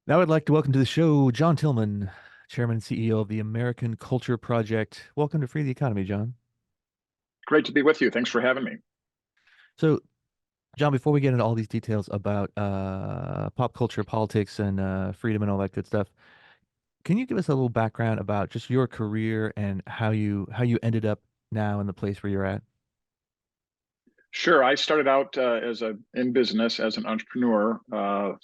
Now I'd like to welcome to the show John Tillman, Chairman and CEO of the American Culture Project. Welcome to Free the Economy, John. Great to be with you. Thanks for having me. So, John, before we get into all these details about pop culture, politics, and freedom and all that good stuff, can you give us a little background about just your career and how you ended up now in the place where you're at? Sure. I started out as a in business as an entrepreneur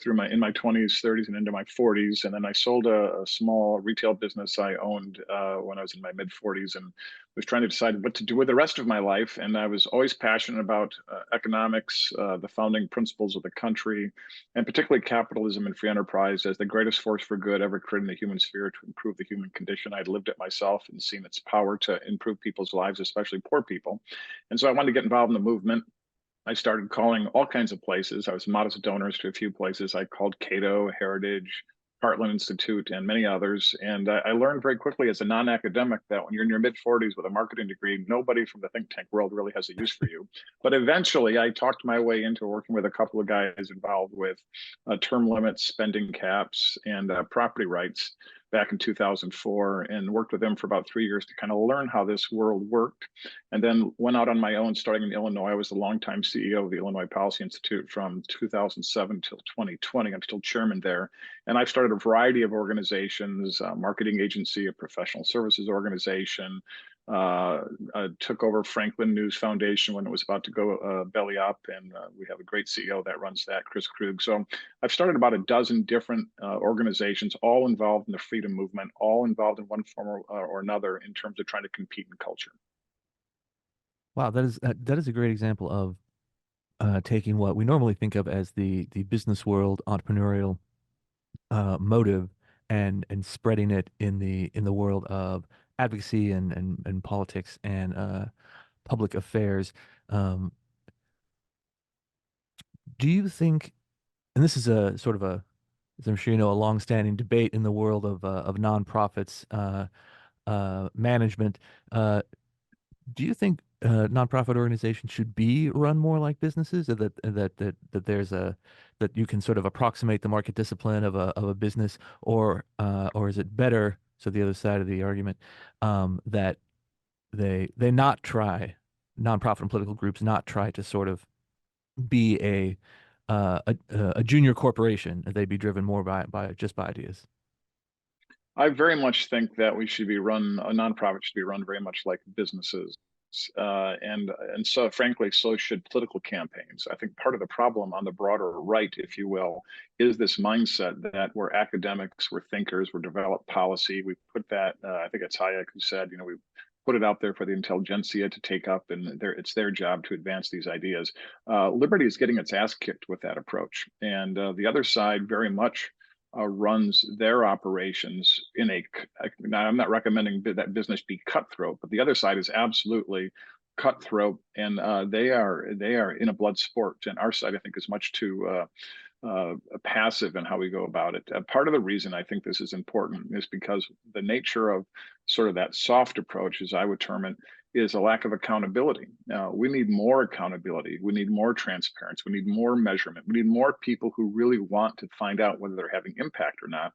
through my in my 20s, 30s, and into my 40s, and then I sold a small retail business I owned when I was in my mid 40s, and was trying to decide what to do with the rest of my life. And I was always passionate about economics, the founding principles of the country, and particularly capitalism and free enterprise as the greatest force for good ever created in the human sphere to improve the human condition. I'd lived it myself and seen its power to improve people's lives, especially poor people. And so I wanted to get involved in the movement. I started calling all kinds of places. I was modest donors to a few places. I called Cato, Heritage, Heartland Institute, and many others. And I learned very quickly as a non-academic that when you're in your mid 40s with a marketing degree, nobody from the think tank world really has a use for you. But eventually, I talked my way into working with a couple of guys involved with term limits, spending caps, and property rights back in 2004, and worked with them for about 3 years to kind of learn how this world worked, and then went out on my own starting in Illinois. I was the longtime CEO of the Illinois Policy Institute from 2007 till 2020. I'm still chairman there. And I've started a variety of organizations, a marketing agency, a professional services organization, took over Franklin News Foundation when it was about to go belly up. And we have a great CEO that runs that, Chris Krug. So I've started about a dozen different organizations, all involved in the freedom movement, all involved in one form or another in terms of trying to compete in culture. Wow, that is a great example of taking what we normally think of as the business world entrepreneurial motive and spreading it in the world of advocacy and politics and public affairs. Um, do you think, and this is a sort of a, as I'm sure you know, a long-standing debate in the world of nonprofits management. Do you think nonprofit organizations should be run more like businesses, or that there's a that you can sort of approximate the market discipline of a business, or is it better? So the other side of the argument, that they not try nonprofit and political groups not try to sort of be a junior corporation. They be driven more by ideas. I very much think that we should be run, a nonprofit should be run very much like businesses. And so frankly, so should political campaigns. I think part of the problem on the broader right, if you will, is this mindset that we're academics, we're thinkers, we're develop policy. We put that, I think it's Hayek who said, we put it out there for the intelligentsia to take up, and it's their job to advance these ideas. Liberty is getting its ass kicked with that approach. And the other side very much runs their operations in a. Now, I'm not recommending that business be cutthroat, but the other side is absolutely cutthroat, and they are in a blood sport. And our side, I think, is much too passive in how we go about it. Part of the reason I think this is important is because the nature of sort of that soft approach, as I would term it, is a lack of accountability. We need more accountability. We need more transparency. We need more measurement. We need more people who really want to find out whether they're having impact or not.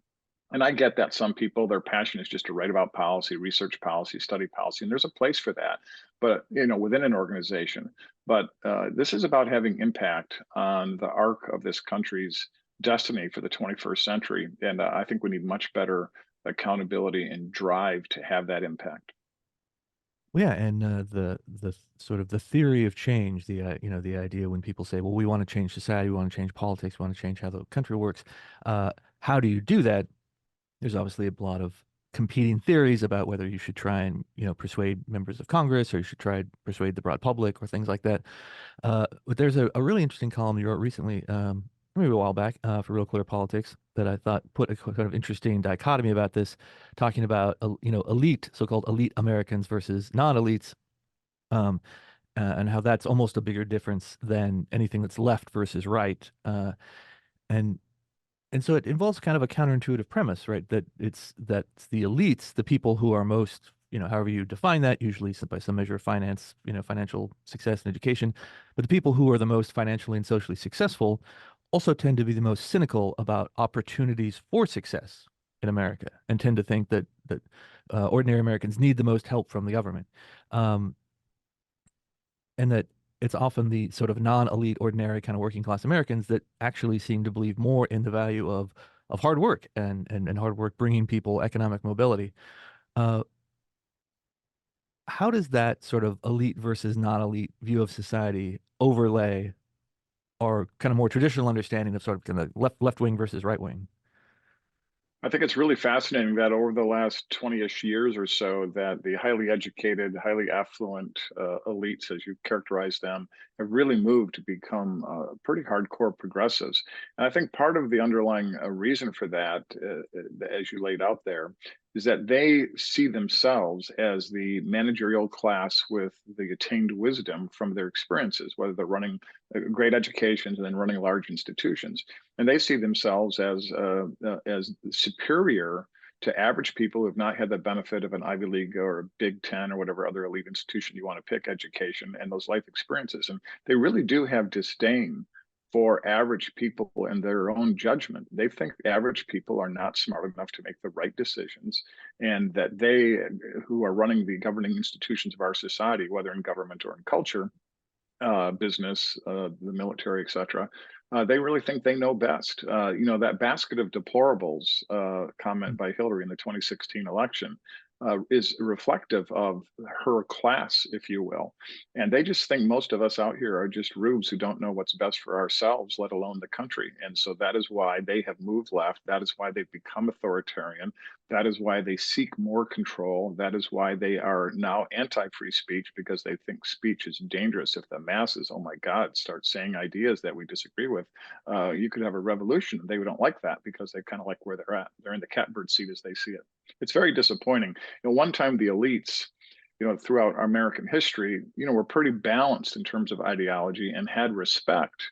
And I get that some people, their passion is just to write about policy, research policy, study policy, and there's a place for that. But within an organization. But this is about having impact on the arc of this country's destiny for the 21st century, and I think we need much better accountability and drive to have that impact. Well, yeah, and the sort of the theory of change, the idea when people say, well, we want to change society, we want to change politics, we want to change how the country works. How do you do that? There's obviously a lot of competing theories about whether you should try and, persuade members of Congress, or you should try and persuade the broad public, or things like that. But there's a really interesting column you wrote recently, maybe a while back, for Real Clear Politics, that I thought put a kind of interesting dichotomy about this, talking about, elite, so-called elite Americans versus non-elites, um, and how that's almost a bigger difference than anything that's left versus right. And and so it involves kind of a counterintuitive premise, right? That's the elites, the people who are most, however you define that, usually by some measure of finance, financial success and education. But the people who are the most financially and socially successful also tend to be the most cynical about opportunities for success in America, and tend to think that ordinary Americans need the most help from the government, um, and that it's often the sort of non-elite, ordinary kind of working class Americans that actually seem to believe more in the value of hard work and hard work bringing people economic mobility. Uh, how does that sort of elite versus non-elite view of society overlay our kind of more traditional understanding of sort of kind of left wing versus right wing? I think it's really fascinating that over the last 20-ish years or so, that the highly educated, highly affluent elites, as you characterize them, have really moved to become pretty hardcore progressives. And I think part of the underlying reason for that, as you laid out there, is that they see themselves as the managerial class with the attained wisdom from their experiences, whether they're running great educations and then running large institutions, and they see themselves as superior to average people who have not had the benefit of an Ivy League or a Big Ten or whatever other elite institution you want to pick education and those life experiences. And they really do have disdain for average people and their own judgment. They think average people are not smart enough to make the right decisions, and that they, who are running the governing institutions of our society, whether in government or in culture, business, the military, etc. They really think they know best. That basket of deplorables comment by Hillary in the 2016 election is reflective of her class, if you will. And they just think most of us out here are just rubes who don't know what's best for ourselves, let alone the country. And so that is why they have moved left. That is why they've become authoritarian. That is why they seek more control. That is why they are now anti free speech, because they think speech is dangerous. If the masses, oh my God, start saying ideas that we disagree with, you could have a revolution. They don't like that because they kind of like where they're at. They're in the catbird seat as they see it. It's very disappointing. One time the elites, throughout our American history, were pretty balanced in terms of ideology and had respect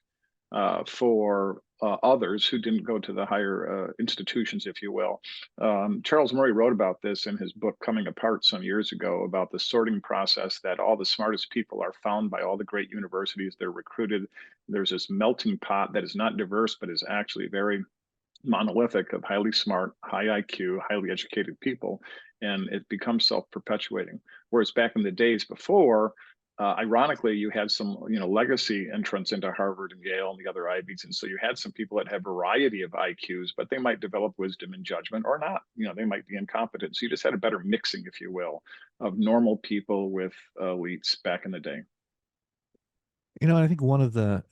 for others who didn't go to the higher institutions, if you will. Charles Murray wrote about this in his book Coming Apart some years ago, about the sorting process, that all the smartest people are found by all the great universities. They're recruited. There's this melting pot that is not diverse, but is actually very monolithic, of highly smart, high IQ, highly educated people, and it becomes self-perpetuating. Whereas back in the days before, ironically, you had some, legacy entrants into Harvard and Yale and the other Ivies, and so you had some people that had variety of IQs, but they might develop wisdom and judgment or not. They might be incompetent. So you just had a better mixing, if you will, of normal people with elites back in the day. I think one of the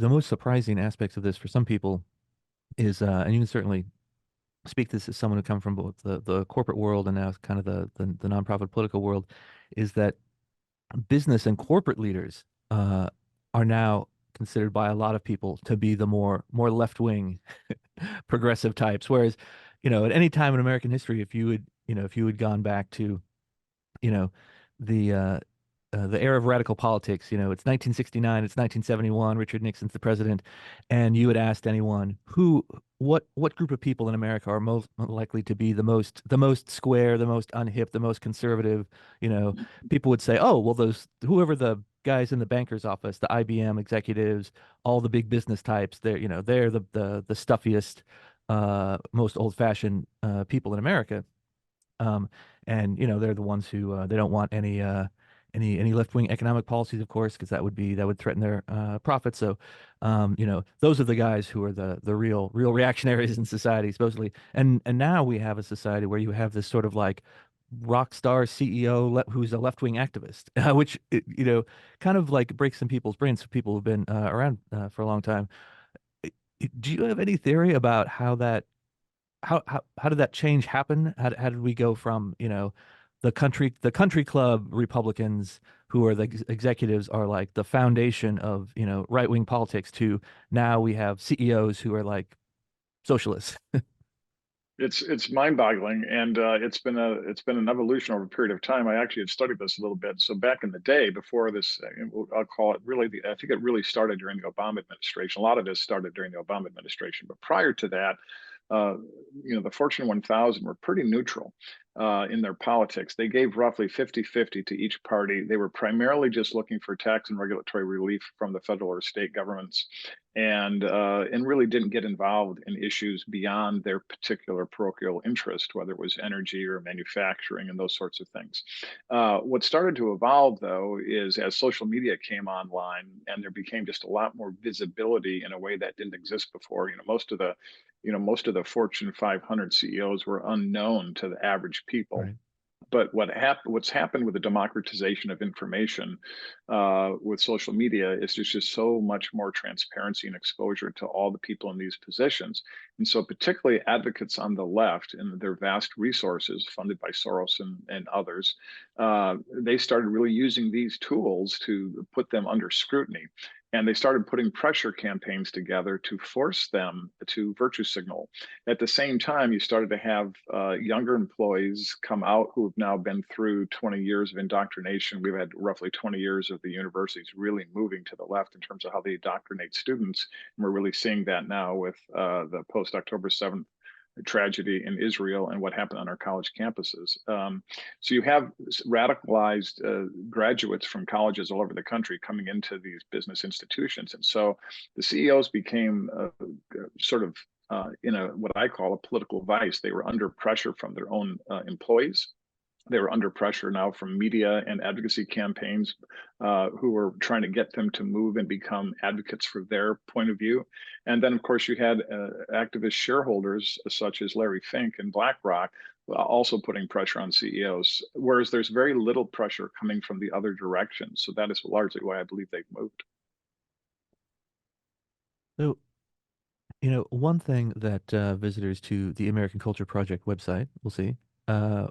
most surprising aspects of this for some people is, and you can certainly speak this as someone who come from both the corporate world and now kind of the nonprofit political world, is that business and corporate leaders are now considered by a lot of people to be the more left wing progressive types. Whereas, at any time in American history, if you had gone back to, you know, the uh, the era of radical politics, it's 1969, it's 1971, Richard Nixon's the president, and you had asked anyone what group of people in America are most likely to be the most square, the most unhip, the most conservative, you know, people would say, oh, well, those whoever the guys in the banker's office, the IBM executives, all the big business types, they're the stuffiest, most old-fashioned people in America. Um, and they're the ones who they don't want any left-wing economic policies, of course, because that would threaten their profits. So, those are the guys who are the real reactionaries in society, supposedly. And now we have a society where you have this sort of like rock star CEO who's a left-wing activist, which kind of like breaks some people's brains. People who've been around for a long time. Do you have any theory about how did that change happen? How did we go from, the country club Republicans who are the executives are like the foundation of, right-wing politics, to now we have CEOs who are like socialists. It's mind-boggling, and it's been an evolution over a period of time. I actually had studied this a little bit. So back in the day, before this, I'll call it really I think it really started during the Obama administration. A lot of this started during the Obama administration, but prior to that, uh, the Fortune 1000 were pretty neutral. in their politics. They gave roughly 50-50 to each party. They were primarily just looking for tax and regulatory relief from the federal or state governments, and really didn't get involved in issues beyond their particular parochial interest, whether it was energy or manufacturing and those sorts of things. What started to evolve, though, is as social media came online and there became just a lot more visibility in a way that didn't exist before. Most of the Fortune 500 CEOs were unknown to the average people. Right. But what's happened with the democratization of information with social media is there's just so much more transparency and exposure to all the people in these positions. And so particularly advocates on the left and their vast resources funded by Soros and others, they started really using these tools to put them under scrutiny. And they started putting pressure campaigns together to force them to virtue signal. At the same time, you started to have younger employees come out who have now been through 20 years of indoctrination. We've had roughly 20 years of the universities really moving to the left in terms of how they indoctrinate students. And we're really seeing that now with the post October 7th tragedy in Israel and what happened on our college campuses. So you have radicalized graduates from colleges all over the country coming into these business institutions. And so the CEOs became sort of in what I call a political vice. They were under pressure from their own employees. They were under pressure now from media and advocacy campaigns who were trying to get them to move and become advocates for their point of view. And then, of course, you had activist shareholders such as Larry Fink and BlackRock also putting pressure on CEOs, whereas there's very little pressure coming from the other direction. So that is largely why I believe they've moved. So, one thing that visitors to the American Culture Project website will see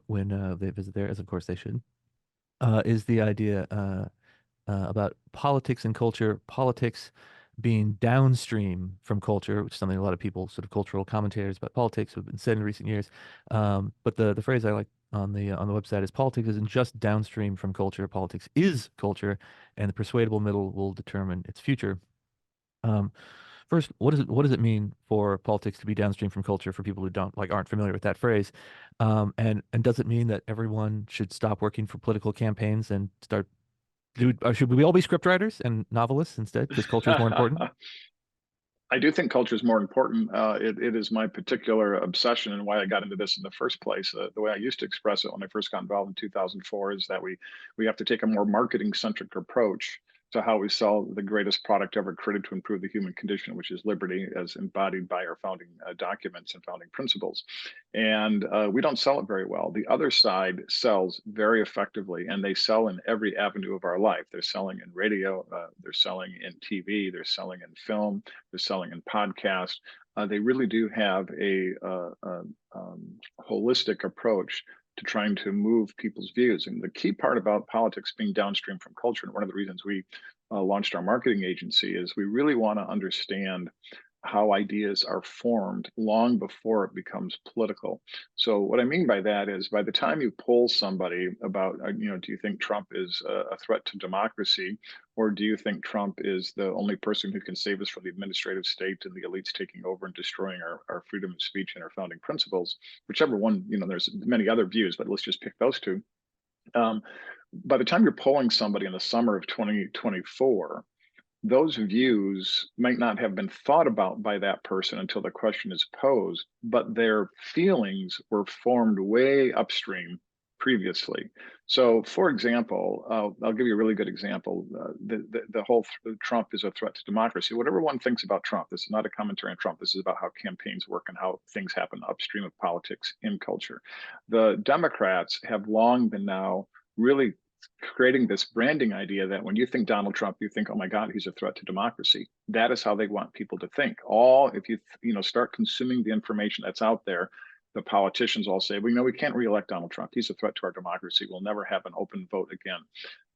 when they visit there, as of course they should, is the idea about politics and culture, politics being downstream from culture, which is something a lot of people, sort of cultural commentators about politics, have been said in recent years. But the phrase I like on the website is politics isn't just downstream from culture. Politics is culture, and the persuadable middle will determine its future. Um, First, what does it mean for politics to be downstream from culture for people who aren't familiar with that phrase? And does it mean that everyone should stop working for political campaigns and start or should we all be scriptwriters and novelists instead because culture is more important? I do think culture is more important. It is my particular obsession and why I got into this in the first place. The way I used to express it when I first got involved in 2004 is that we have to take a more marketing centric approach to how we sell the greatest product ever created to improve the human condition, which is liberty, as embodied by our founding documents and founding principles. And we don't sell it very well. The other side sells very effectively, and they sell in every avenue of our life. They're selling in radio, they're selling in TV, they're selling in film, they're selling in podcast. They really do have a holistic approach to trying to move people's views. And the key part about politics being downstream from culture, and one of the reasons we launched our marketing agency, is we really want to understand how ideas are formed long before it becomes political. So what I mean by that is by the time you poll somebody about, do you think Trump is a threat to democracy, or do you think Trump is the only person who can save us from the administrative state and the elites taking over and destroying our freedom of speech and our founding principles, whichever one, there's many other views, but let's just pick those two. Um, by the time you're polling somebody in the summer of 2024, those views might not have been thought about by that person until the question is posed, but their feelings were formed way upstream previously. So, for example, I'll give you a really good example. The whole Trump is a threat to democracy. Whatever one thinks about Trump, this is not a commentary on Trump. This is about how campaigns work and how things happen upstream of politics in culture. The Democrats have long been now really creating this branding idea that when you think Donald Trump, you think, oh my God, he's a threat to democracy. That is how they want people to think. If you start consuming the information that's out there, the politicians all say, well, we can't reelect Donald Trump. He's a threat to our democracy. We'll never have an open vote again.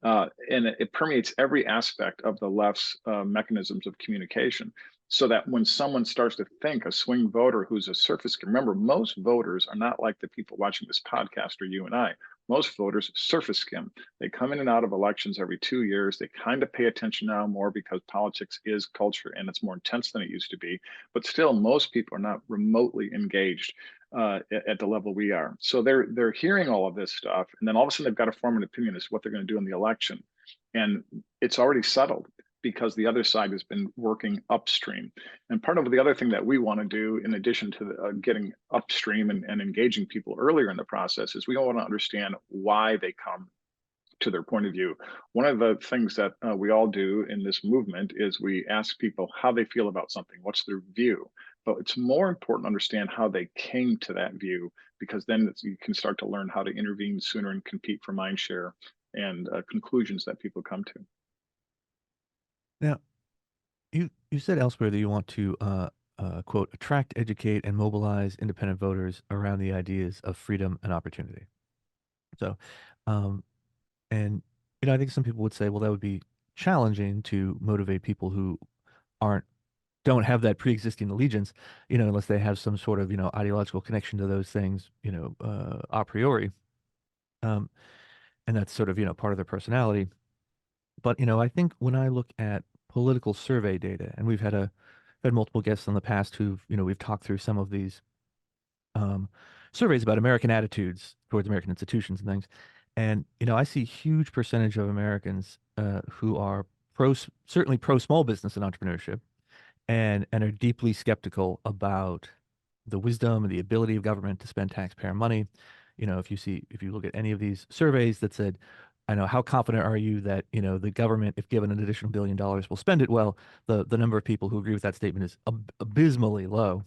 And it permeates every aspect of the left's mechanisms of communication. So that when someone starts to think a swing voter who's a surface, remember, most voters are not like the people watching this podcast or you and I. most voters surface skim. They come in and out of elections every 2 years. They kind of pay attention now more because politics is culture and it's more intense than it used to be. But still, most people are not remotely engaged at the level we are. So they're hearing all of this stuff, and then all of a sudden they've got to form an opinion as to what they're going to do in the election, and it's already settled because the other side has been working upstream. And part of the other thing that we want to do, in addition to getting upstream and engaging people earlier in the process, is we want to understand why they come to their point of view. One of the things that we all do in this movement is we ask people how they feel about something, what's their view. But it's more important to understand how they came to that view, because then you can start to learn how to intervene sooner and compete for mind share and conclusions that people come to. Now, you said elsewhere that you want to quote attract, educate, and mobilize independent voters around the ideas of freedom and opportunity. So, um, and I think some people would say, well, that would be challenging to motivate people who aren't don't have that pre-existing allegiance, unless they have some sort of ideological connection to those things, a priori, um, and that's sort of part of their personality. But I think when I look at political survey data, and we've had multiple guests in the past who've we've talked through some of these um, surveys about American attitudes towards American institutions and things. And, I see huge percentage of Americans who are certainly pro small business and entrepreneurship, and are deeply skeptical about the wisdom and the ability of government to spend taxpayer money. If you look at any of these surveys that said, I know, how confident are you that, the government, if given an additional $1 billion, will spend it well? The number of people who agree with that statement is abysmally low.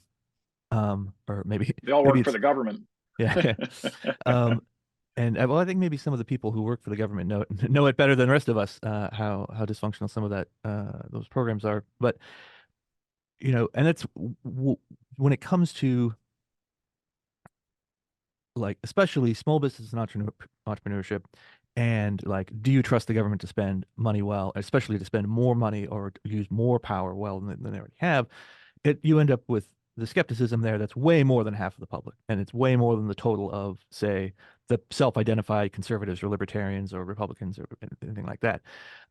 Or maybe They all maybe work for it's the government. yeah. Um, and well, I think maybe some of the people who work for the government know it better than the rest of us, how dysfunctional some of those programs are. But and that's when it comes to, like, especially small business and entrepreneurship, and, like, do you trust the government to spend money well, especially to spend more money or to use more power well than they already have? You end up with the skepticism there that's way more than half of the public, and it's way more than the total of, say, the self-identified conservatives or libertarians or Republicans or anything like that.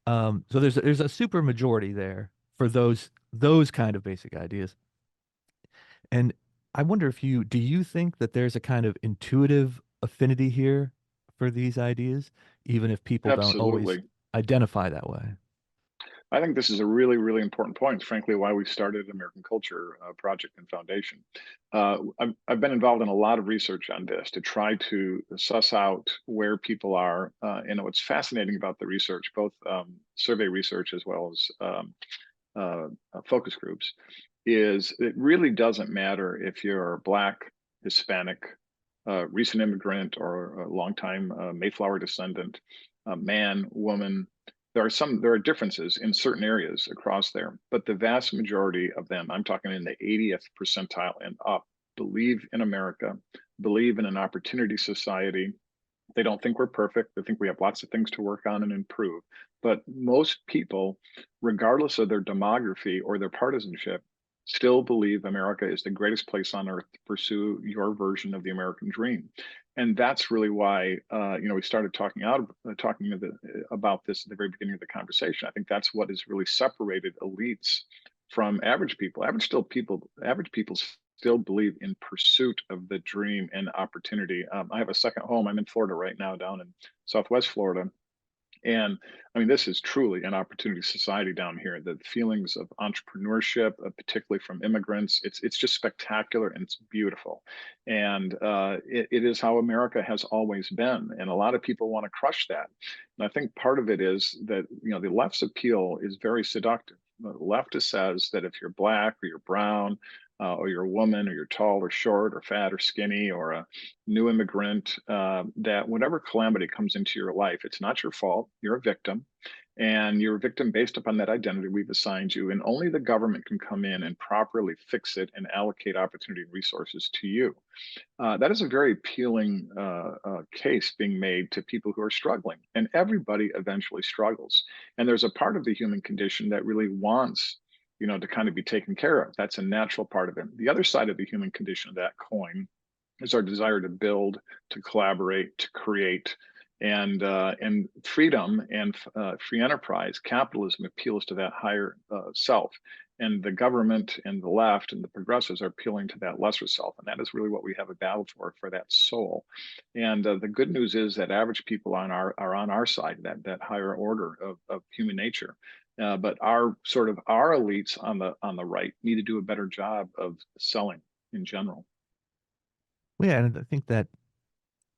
So there's a super majority there for those kind of basic ideas. And I wonder, do you think that there's a kind of intuitive affinity here for these ideas, even if people don't always Absolutely. identify that way? I think this is a really, really important point, frankly, why we started American Culture Project and Foundation. I've been involved in a lot of research on this to try to suss out where people are. And what's fascinating about the research, both survey research as well as focus groups, is it really doesn't matter if you're Black, Hispanic, recent immigrant, or a longtime Mayflower descendant, man, woman. There are differences in certain areas across there, but the vast majority of them, I'm talking in the 80th percentile and up, believe in America, believe in an opportunity society. They don't think we're perfect. They think we have lots of things to work on and improve. But most people, regardless of their demography or their partisanship, still believe America is the greatest place on earth to pursue your version of the American dream. And that's really why we started about this at the very beginning of the conversation. I think that's what has really separated elites from average people. Average people still believe in pursuit of the dream and opportunity. I have a second home. I'm in Florida right now, down in Southwest Florida. And I mean, this is truly an opportunity society down here. The feelings of entrepreneurship, particularly from immigrants, it's just spectacular and it's beautiful. And it is how America has always been. And a lot of people want to crush that. And I think part of it is that, the left's appeal is very seductive. The left says that if you're Black or you're brown, or you're a woman, or you're tall or short, or fat or skinny, or a new immigrant, that whatever calamity comes into your life, it's not your fault. You're a victim. And you're a victim based upon that identity we've assigned you. And only the government can come in and properly fix it and allocate opportunity and resources to you. That is a very appealing case being made to people who are struggling. And everybody eventually struggles. And there's a part of the human condition that really wants to kind of be taken care of. That's a natural part of it. The other side of the human condition of that coin It's our desire to build, to collaborate, to create, and freedom and free enterprise. Capitalism appeals to that higher self, and the government and the left and the progressives are appealing to that lesser self, and that is really what we have a battle for that soul. And the good news is that average people are on our side, that higher order of human nature. But our elites on the right need to do a better job of selling in general. Well, yeah, and I think that,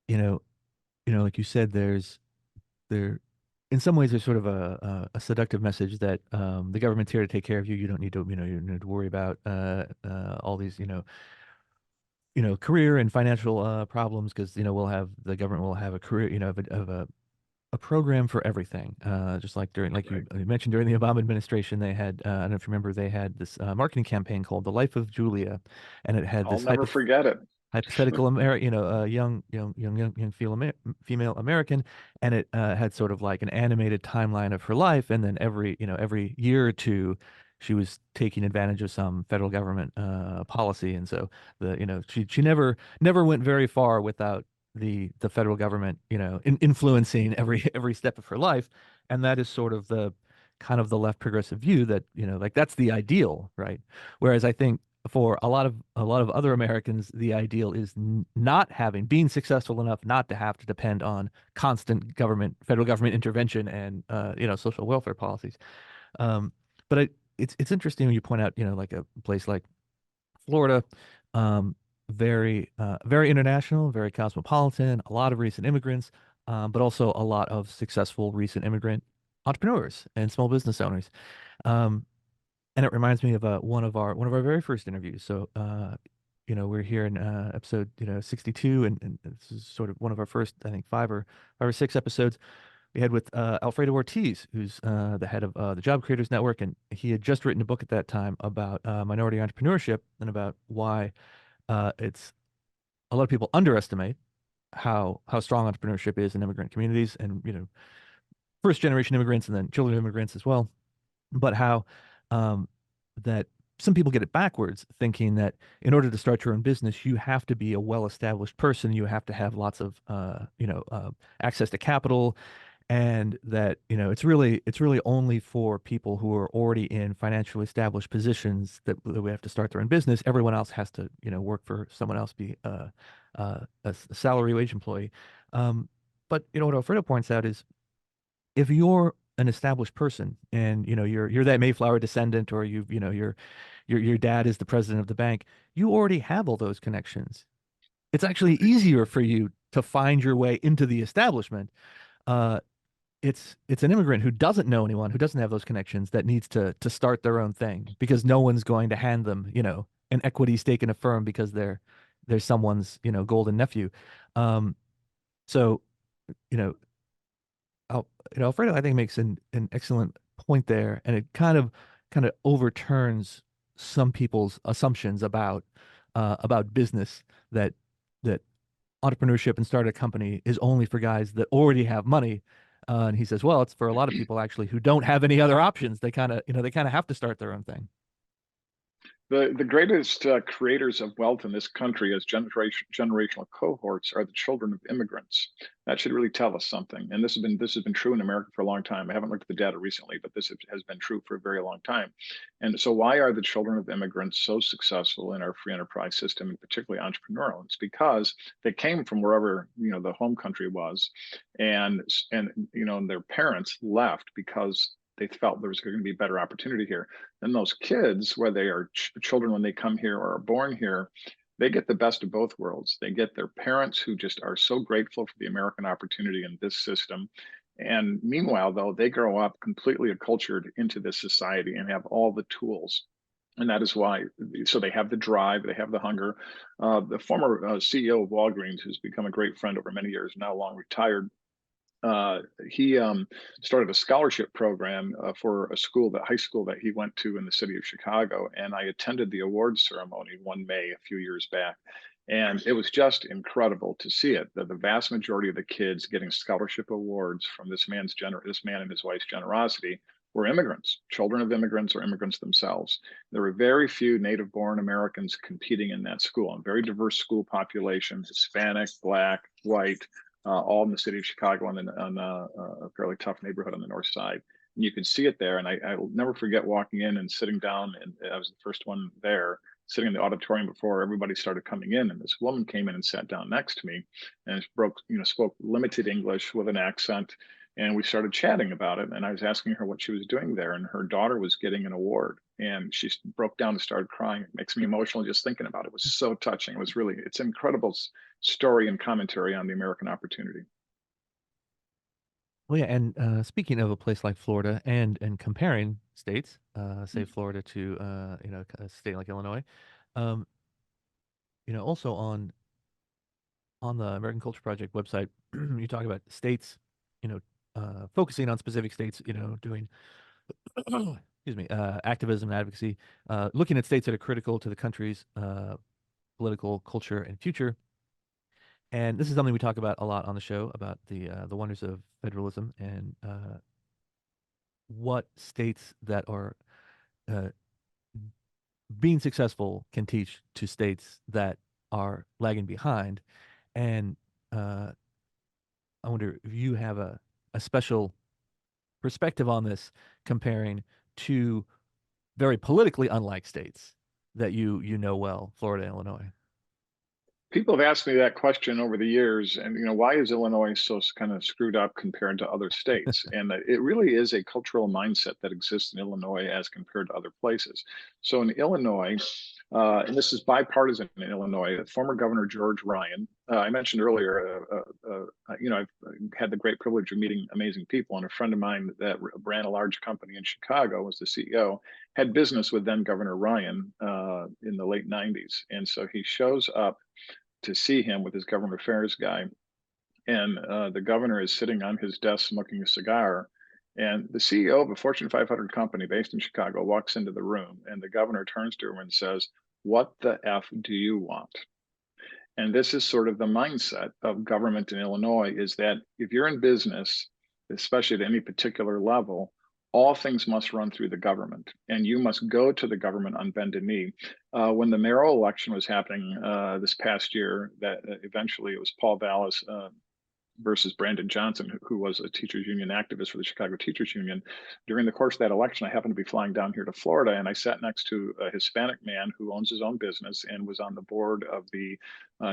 you know, like you said, there, in some ways, there's sort of a seductive message that the government's here to take care of you. You don't need to, you don't need to worry about all these, career and financial problems because, the government will have a career, of a program for everything. Just like like Right. you mentioned during the Obama administration, they had, I don't know if you remember, they had this marketing campaign called The Life of Julia, and it had I'll this never forget it. hypothetical young female American, and it had sort of like an animated timeline of her life, and then every year or two, she was taking advantage of some federal government policy, and so she never went very far without the federal government influencing every step of her life, and that is sort of the kind of the left progressive view that like that's the ideal, right? Whereas I think for a lot of other Americans, the ideal is not being successful enough not to have to depend on constant federal government intervention and social welfare policies. Um, but it's interesting when you point out like a place like Florida, um, very international, very cosmopolitan, a lot of recent immigrants, but also a lot of successful recent immigrant entrepreneurs and small business owners. Um, and it reminds me of one of our very first interviews. So we're here in episode 62, and this is sort of one of our first, I think, five or six episodes we had with Alfredo Ortiz, who's the head of the Job Creators Network, and he had just written a book at that time about minority entrepreneurship and about why it's a lot of people underestimate how strong entrepreneurship is in immigrant communities, and first generation immigrants and then children of immigrants as well, but how um, that some people get it backwards, thinking that in order to start your own business, you have to be a well-established person, you have to have lots of access to capital, and that it's really only for people who are already in financially established positions that we have to start their own business. Everyone else has to work for someone else, be a salary wage employee. But what Alfredo points out is if you're an established person and you're that Mayflower descendant, or your dad is the president of the bank, you already have all those connections. It's actually Right. easier for you to find your way into the establishment. Uh, it's an immigrant who doesn't know anyone, who doesn't have those connections, that needs to start their own thing because no one's going to hand them an equity stake in a firm because they're someone's golden nephew. Um, so you know Alfredo, I think, makes an excellent point there, and it kind of overturns some people's assumptions about business, that that entrepreneurship and start a company is only for guys that already have money. And he says, well, it's for a lot of people actually who don't have any other options. They kind of have to start their own thing. The greatest creators of wealth in this country as generational cohorts are the children of immigrants. That should really tell us something. And this has been true in America for a long time. I haven't looked at the data recently, but has been true for a very long time. And so, why are the children of immigrants so successful in our free enterprise system, and particularly entrepreneurial? It's because they came from wherever the home country was, and their parents left because they felt there was going to be better opportunity here. And those kids, whether they are children when they come here or are born here, they get the best of both worlds. They get their parents who just are so grateful for the American opportunity in this system. And meanwhile, though, they grow up completely acculturated into this society and have all the tools. And that is why, so they have the drive, they have the hunger. The former CEO of Walgreens, who's become a great friend over many years, now long retired, he started a scholarship program for a high school that he went to in the city of Chicago. And I attended the awards ceremony one May a few years back. And it was just incredible to see it. The vast majority of the kids getting scholarship awards from this man and his wife's generosity were immigrants, children of immigrants or immigrants themselves. There were very few native born Americans competing in that school, a very diverse school population, Hispanic, Black, white, all in the city of Chicago on a fairly tough neighborhood on the north side. And you could see it there. And I'll never forget walking in and sitting down, and I was the first one there, sitting in the auditorium before everybody started coming in. And this woman came in and sat down next to me and spoke limited English with an accent. And we started chatting about it. And I was asking her what she was doing there. And her daughter was getting an award. And she broke down and started crying. It makes me emotional just thinking about it. It was so touching. It's an incredible story and commentary on the American opportunity. Well, yeah, and speaking of a place like Florida and comparing states, say Florida to a state like Illinois, um, also on the American Culture Project website, you talk about states, you know, focusing on specific states, doing excuse me, activism and advocacy, looking at states that are critical to the country's political culture and future. And this is something we talk about a lot on the show about the wonders of federalism and what states that are uh, being successful can teach to states that are lagging behind. And uh, I wonder if you have a special perspective on this, comparing two very politically unlike states that you know well, Florida and Illinois. People have asked me that question over the years, and why is Illinois so kind of screwed up compared to other states? And it really is a cultural mindset that exists in Illinois as compared to other places. So in Illinois, and this is bipartisan in Illinois, former Governor George Ryan. I mentioned earlier, I've had the great privilege of meeting amazing people, and a friend of mine that ran a large company in Chicago was the CEO. Had business with then Governor Ryan in the late '90s, and so he shows up to see him with his government affairs guy. And the governor is sitting on his desk smoking a cigar. And the CEO of a Fortune 500 company based in Chicago walks into the room, and the governor turns to him and says, "What the F do you want?" And this is sort of the mindset of government in Illinois, is that if you're in business, especially at any particular level, all things must run through the government, and you must go to the government on bended knee. When the mayoral election was happening this past year, that eventually it was Paul Vallis versus Brandon Johnson, who was a teachers union activist for the Chicago Teachers Union. During the course of that election, I happened to be flying down here to Florida, and I sat next to a Hispanic man who owns his own business and was on the board of the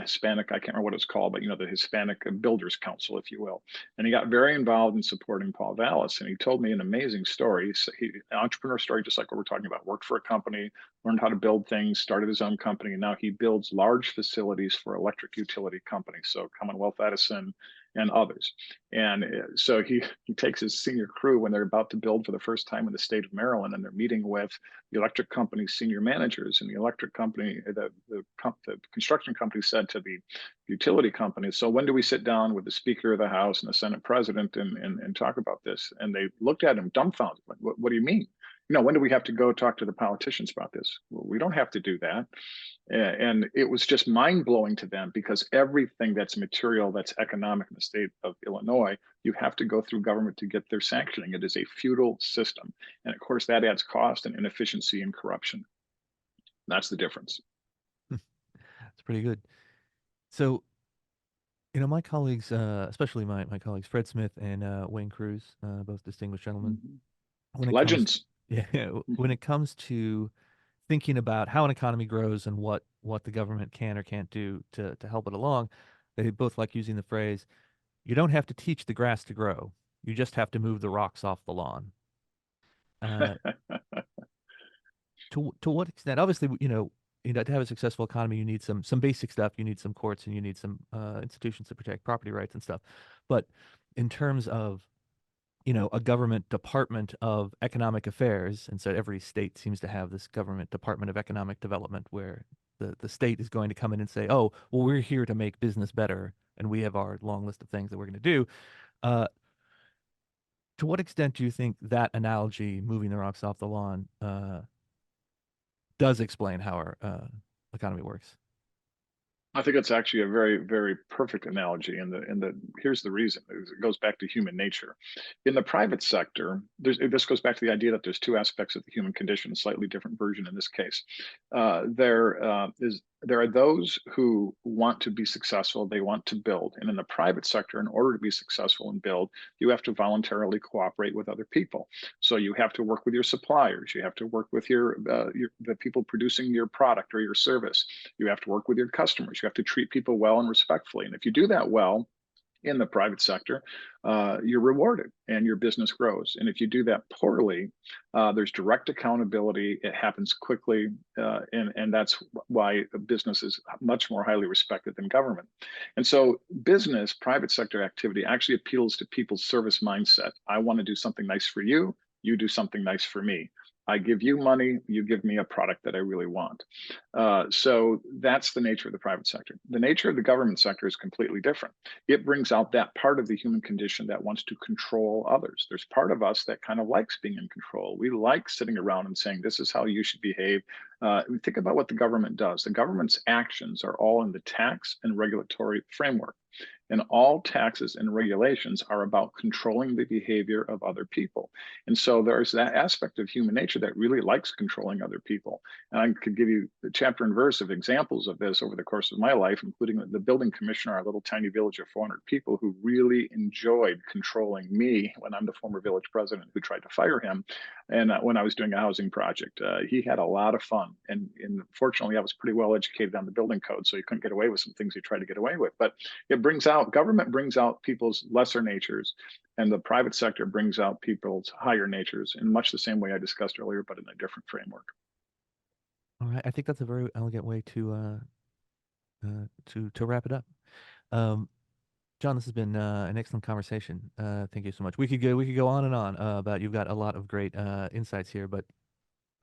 Hispanic, I can't remember what it's called, but the Hispanic Builders Council, if you will. And he got very involved in supporting Paul Vallis, and he told me an amazing story. An entrepreneur story, just like what we're talking about. Worked for a company, learned how to build things, started his own company, and now he builds large facilities for electric utility companies. So Commonwealth Edison and others. And so he takes his senior crew when they're about to build for the first time in the state of Maryland, and they're meeting with the electric company's senior managers. And the electric company, the construction company said to the utility company, "So when do we sit down with the Speaker of the House and the Senate President and talk about this?" And they looked at him dumbfounded. Like, what do you mean? When do we have to go talk to the politicians about this? Well, we don't have to do that. And it was just mind blowing to them, because everything that's material, that's economic in the state of Illinois, you have to go through government to get their sanctioning. It is a feudal system. And of course, that adds cost and inefficiency and corruption. That's the difference. It's pretty good. So, my colleagues, especially my colleagues Fred Smith and Wayne Cruz, both distinguished gentlemen, Mhm. when it comes, Legends. yeah, when it comes to thinking about how an economy grows and what the government can or can't do to help it along, they both like using the phrase, "You don't have to teach the grass to grow. You just have to move the rocks off the lawn." Uh, to what extent? Obviously, to have a successful economy, you need some basic stuff. You need some courts and you need some institutions to protect property rights and stuff. But in terms of a government department of economic affairs, and so every state seems to have this government department of economic development where the state is going to come in and say, "Oh, well, we're here to make business better, and we have our long list of things that we're going to do." Uh, to what extent do you think that analogy, moving the rocks off the lawn, does explain how our economy works? I think it's actually a very, very perfect analogy. And here's the reason. It goes back to human nature. In the private sector, this goes back to the idea that there's two aspects of the human condition, a slightly different version in this case. There are those who want to be successful, they want to build. And in the private sector, in order to be successful and build, you have to voluntarily cooperate with other people. So you have to work with your suppliers, you have to work with the people producing your product or your service. You have to work with your customers. You have to treat people well and respectfully. And if you do that well in the private sector, you're rewarded and your business grows. And if you do that poorly, there's direct accountability. It happens quickly. And that's why business is much more highly respected than government. And so, business, private sector activity actually appeals to people's service mindset. I want to do something nice for you. You do something nice for me. I give you money, you give me a product that I really want. So that's the nature of the private sector. The nature of the government sector is completely different. It brings out that part of the human condition that wants to control others. There's part of us that kind of likes being in control. We like sitting around and saying, this is how you should behave. Think about what the government does. The government's actions are all in the tax and regulatory framework. And all taxes and regulations are about controlling the behavior of other people. And so there's that aspect of human nature that really likes controlling other people. And I could give you the chapter and verse of examples of this over the course of my life, including the building commissioner, our little tiny village of 400 people who really enjoyed controlling me when I'm the former village president who tried to fire him. And when I was doing a housing project, he had a lot of fun. And fortunately, I was pretty well educated on the building code, so he couldn't get away with some things he tried to get away with. But government brings out people's lesser natures, and the private sector brings out people's higher natures in much the same way I discussed earlier, but in a different framework. All right, I think that's a very elegant way to wrap it up. Um, John, this has been an excellent conversation. Thank you so much. We could go on and on about you've got a lot of great insights here, but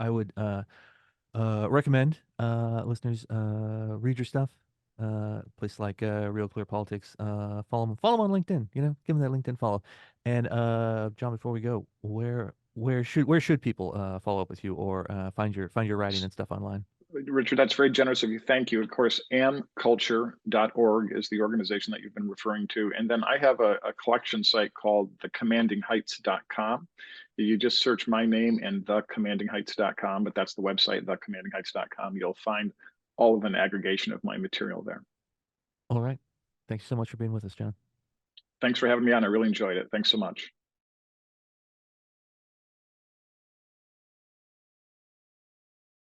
I would recommend listeners read your stuff. Place like Real Clear Politics. Follow 'em on LinkedIn. Give them that LinkedIn follow. And John, before we go, where should people follow up with you or find your writing and stuff online? Richard, that's very generous of you. Thank you. Of course, amculture.org is the organization that you've been referring to. And then I have a collection site called thecommandingheights.com. You just search my name and thecommandingheights.com, but that's the website, thecommandingheights.com. You'll find all of an aggregation of my material there. All right. Thanks so much for being with us, John. Thanks for having me on. I really enjoyed it. Thanks so much.